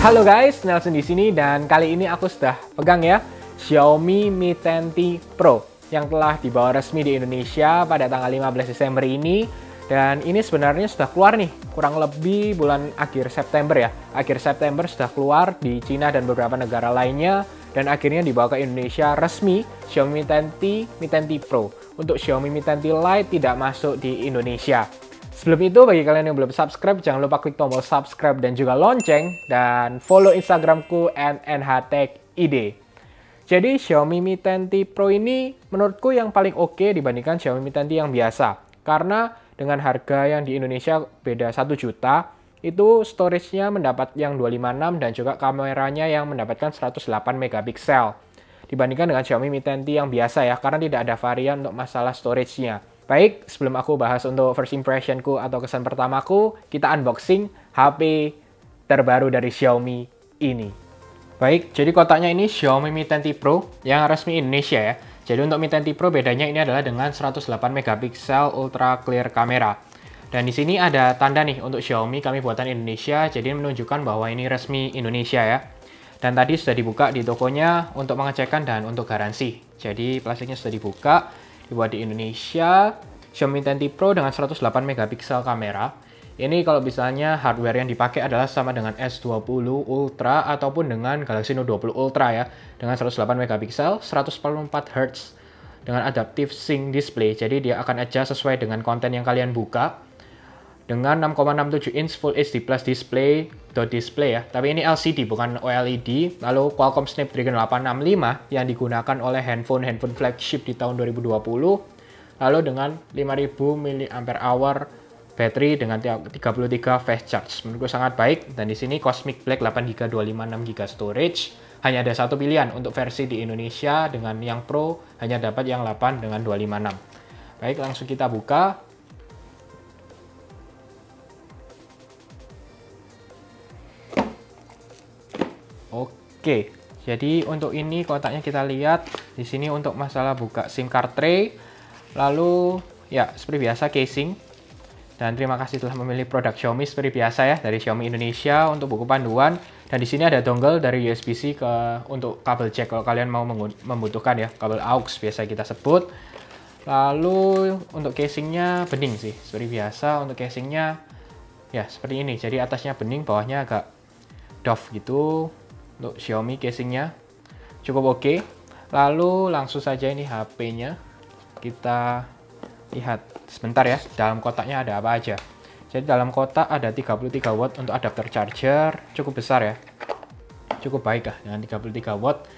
Halo guys, Nelson di sini dan kali ini aku sudah pegang ya Xiaomi Mi 10T Pro yang telah dibawa resmi di Indonesia pada tanggal 15 Desember ini. Dan ini sebenarnya sudah keluar nih, kurang lebih bulan akhir September ya. Akhir September sudah keluar di Cina dan beberapa negara lainnya. Dan akhirnya dibawa ke Indonesia resmi Xiaomi Mi 10T, Mi 10T Pro. Untuk Xiaomi Mi 10T Lite tidak masuk di Indonesia. Sebelum itu, bagi kalian yang belum subscribe, jangan lupa klik tombol subscribe dan juga lonceng. Dan follow Instagramku @nhtechid. Jadi Xiaomi Mi 10T Pro ini menurutku yang paling oke dibandingkan Xiaomi Mi 10T yang biasa. Karena dengan harga yang di Indonesia beda 1 juta, itu storage-nya mendapat yang 256 dan juga kameranya yang mendapatkan 108 megapiksel. Dibandingkan dengan Xiaomi Mi 10T yang biasa ya, karena tidak ada varian untuk masalah storage-nya. Baik, sebelum aku bahas untuk first impression-ku atau kesan pertamaku, kita unboxing HP terbaru dari Xiaomi ini. Baik, jadi kotaknya ini Xiaomi Mi 10T Pro yang resmi Indonesia ya. Jadi untuk Mi 10T Pro bedanya ini adalah dengan 108 megapiksel ultra clear kamera. Dan di sini ada tanda nih untuk Xiaomi kami buatan Indonesia, jadi menunjukkan bahwa ini resmi Indonesia ya. Dan tadi sudah dibuka di tokonya untuk pengecekan dan untuk garansi. Jadi plastiknya sudah dibuka. Dibuat di Indonesia, Xiaomi Mi 10T Pro dengan 108 megapiksel kamera. Ini kalau misalnya hardware yang dipakai adalah sama dengan S20 Ultra ataupun dengan Galaxy Note 20 Ultra ya. Dengan 108 megapiksel, 144 Hz dengan adaptive sync display. Jadi dia akan adjust sesuai dengan konten yang kalian buka. Dengan 6,67 inch Full HD Plus display, dot display ya. Tapi ini LCD bukan OLED. Lalu Qualcomm Snapdragon 865 yang digunakan oleh handphone flagship di tahun 2020. Lalu dengan 5000 mAh baterai dengan 33 fast charge. Menurutku sangat baik. Dan di sini Cosmic Black 8GB 256GB storage. Hanya ada satu pilihan untuk versi di Indonesia. Dengan yang Pro hanya dapat yang 8 dengan 256. Baik, langsung kita buka. Oke, jadi untuk ini kotaknya kita lihat di sini untuk masalah buka SIM card tray. Lalu ya seperti biasa casing. Dan terima kasih telah memilih produk Xiaomi seperti biasa ya dari Xiaomi Indonesia untuk buku panduan. Dan di sini ada dongle dari USB-C untuk kabel jack kalau kalian mau membutuhkan ya, kabel aux biasa kita sebut. Lalu untuk casingnya bening sih seperti biasa. Untuk casingnya ya seperti ini. Jadi atasnya bening, bawahnya agak doff gitu. Untuk Xiaomi casingnya cukup oke. Lalu langsung saja ini HP-nya kita lihat sebentar ya. Dalam kotaknya ada apa aja. Jadi dalam kotak ada 33 watt untuk adapter charger, cukup besar ya. Cukup baik lah dengan 33 watt.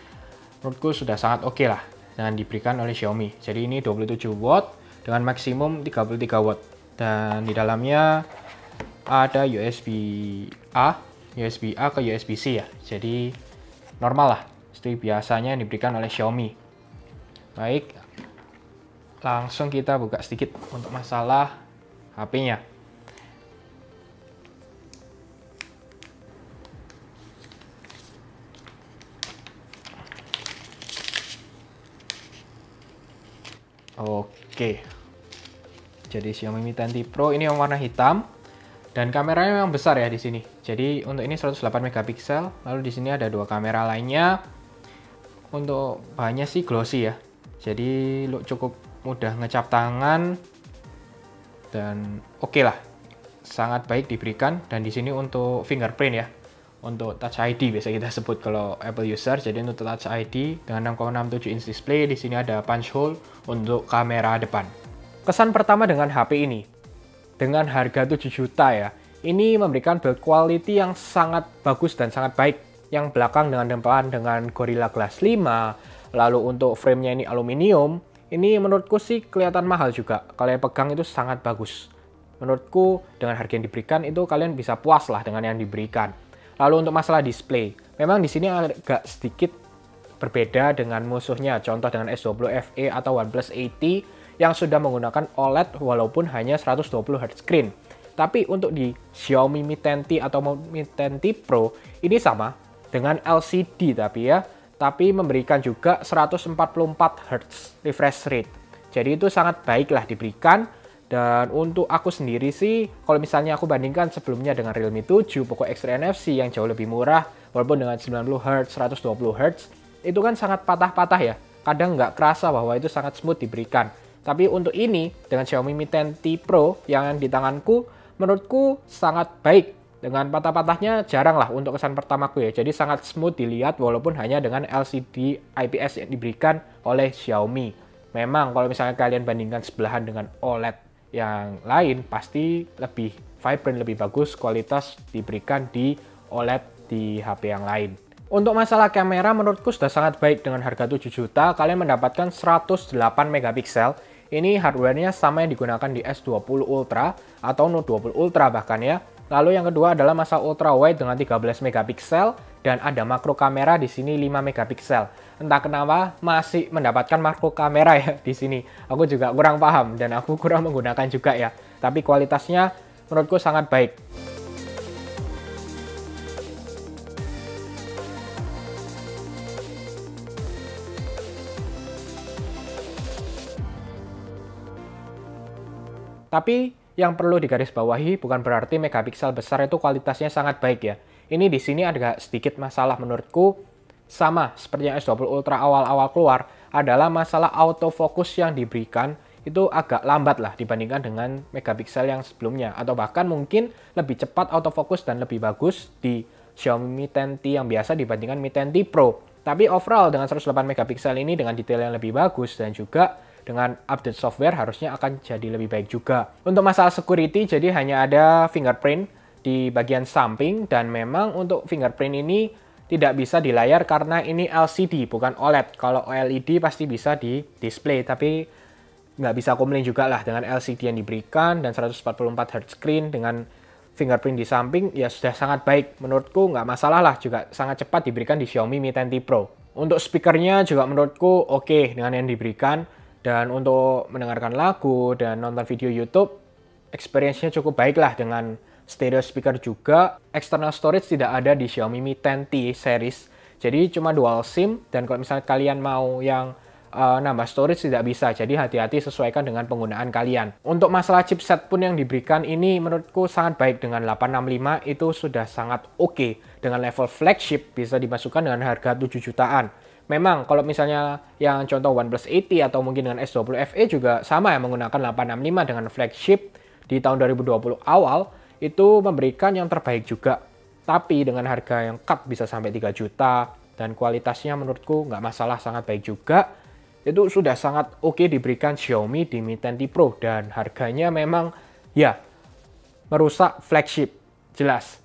Menurutku sudah sangat oke lah dengan diberikan oleh Xiaomi. Jadi ini 27 watt dengan maksimum 33 watt. Dan di dalamnya ada USB-A ke USB-C ya. Jadi normal lah seperti biasanya yang diberikan oleh Xiaomi. Baik, langsung kita buka sedikit untuk masalah HP-nya. Oke, jadi Xiaomi Mi 10T Pro ini yang warna hitam. Dan kameranya memang besar ya di sini. Jadi untuk ini 108 megapiksel. Lalu di sini ada 2 kamera lainnya. Untuk bahannya sih glossy ya. Jadi cukup mudah ngecap tangan. Dan oke lah. Sangat baik diberikan. Dan di sini untuk fingerprint ya. Untuk Touch ID biasa kita sebut kalau Apple user. Jadi untuk Touch ID dengan 6,67 inch display. Di sini ada punch hole untuk kamera depan. Kesan pertama dengan HP ini. Dengan harga 7 juta ya, ini memberikan build quality yang sangat bagus dan sangat baik. Yang belakang dengan depan dengan Gorilla Glass 5, lalu untuk frame-nya ini aluminium, ini menurutku sih kelihatan mahal juga. Kalau yang pegang itu sangat bagus. Menurutku dengan harga yang diberikan itu kalian bisa puas lah dengan yang diberikan. Lalu untuk masalah display, memang di sini agak sedikit berbeda dengan musuhnya. Contoh dengan S20 FE atau OnePlus 80 yang sudah menggunakan OLED walaupun hanya 120 Hz screen. Tapi untuk di Xiaomi Mi 10T atau Mi 10T Pro ini sama dengan LCD tapi memberikan juga 144 Hz refresh rate. Jadi itu sangat baiklah diberikan Dan untuk aku sendiri sih, kalau misalnya aku bandingkan sebelumnya dengan Realme 7 Poco X3 NFC yang jauh lebih murah, walaupun dengan 90Hz, 120Hz, itu kan sangat patah-patah ya. Kadang nggak kerasa bahwa itu sangat smooth diberikan. Tapi untuk ini, dengan Xiaomi Mi 10T Pro yang di tanganku, menurutku sangat baik. Dengan patah-patahnya jarang lah untuk kesan pertamaku ya. Jadi sangat smooth dilihat walaupun hanya dengan LCD IPS yang diberikan oleh Xiaomi. Memang kalau misalnya kalian bandingkan sebelahan dengan OLED yang lain, pasti lebih vibrant, lebih bagus kualitas diberikan di OLED di HP yang lain. Untuk masalah kamera menurutku sudah sangat baik. Dengan harga 7 juta, kalian mendapatkan 108 megapiksel. Ini hardware-nya sama yang digunakan di S20 Ultra atau Note 20 Ultra bahkan ya. Lalu yang kedua adalah masa ultra wide dengan 13 megapiksel dan ada makro kamera di sini 5 megapiksel. Entah kenapa masih mendapatkan makro kamera ya di sini. Aku juga kurang paham dan aku kurang menggunakan juga ya. Tapi kualitasnya menurutku sangat baik. Tapi yang perlu digarisbawahi bukan berarti megapiksel besar itu kualitasnya sangat baik ya. Ini di sini ada sedikit masalah menurutku, sama seperti yang S20 Ultra awal-awal keluar, adalah masalah autofocus yang diberikan itu agak lambat lah dibandingkan dengan megapiksel yang sebelumnya. Atau bahkan mungkin lebih cepat autofocus dan lebih bagus di Xiaomi Mi 10T yang biasa dibandingkan Mi 10T Pro. Tapi overall dengan 108 megapiksel ini dengan detail yang lebih bagus dan juga dengan update software harusnya akan jadi lebih baik juga. Untuk masalah security, jadi hanya ada fingerprint di bagian samping dan memang untuk fingerprint ini tidak bisa di layar karena ini LCD bukan OLED. Kalau OLED pasti bisa di display, tapi nggak bisa komplain juga lah dengan LCD yang diberikan dan 144 Hz screen dengan fingerprint di samping ya sudah sangat baik. Menurutku nggak masalah lah, juga sangat cepat diberikan di Xiaomi Mi 10T Pro. Untuk speakernya juga menurutku oke dengan yang diberikan. Dan untuk mendengarkan lagu dan nonton video YouTube, experience-nya cukup baik lah dengan stereo speaker juga. External storage tidak ada di Xiaomi Mi 10T series. Jadi cuma dual SIM dan kalau misalnya kalian mau yang nambah storage tidak bisa. Jadi hati-hati sesuaikan dengan penggunaan kalian. Untuk masalah chipset pun yang diberikan ini menurutku sangat baik. Dengan 865 itu sudah sangat oke. Dengan level flagship bisa dimasukkan dengan harga 7 jutaan. Memang kalau misalnya yang contoh OnePlus 80 atau mungkin dengan S20 FE juga sama ya menggunakan 865 dengan flagship di tahun 2020 awal itu memberikan yang terbaik juga. Tapi dengan harga yang cut bisa sampai 3 juta dan kualitasnya menurutku nggak masalah, sangat baik juga. Itu sudah sangat oke diberikan Xiaomi di Mi 10T Pro dan harganya memang ya merusak flagship jelas.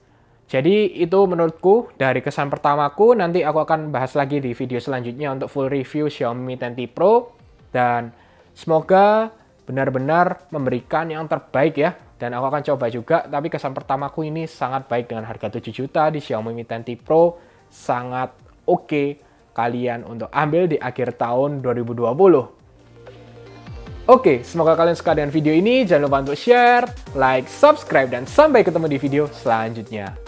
Jadi itu menurutku dari kesan pertamaku, nanti aku akan bahas lagi di video selanjutnya untuk full review Xiaomi Mi 10T Pro. Dan semoga benar-benar memberikan yang terbaik ya. Dan aku akan coba juga, tapi kesan pertamaku ini sangat baik dengan harga 7 juta di Xiaomi Mi 10T Pro. Sangat oke kalian untuk ambil di akhir tahun 2020. Oke, semoga kalian suka dengan video ini. Jangan lupa untuk share, like, subscribe, dan sampai ketemu di video selanjutnya.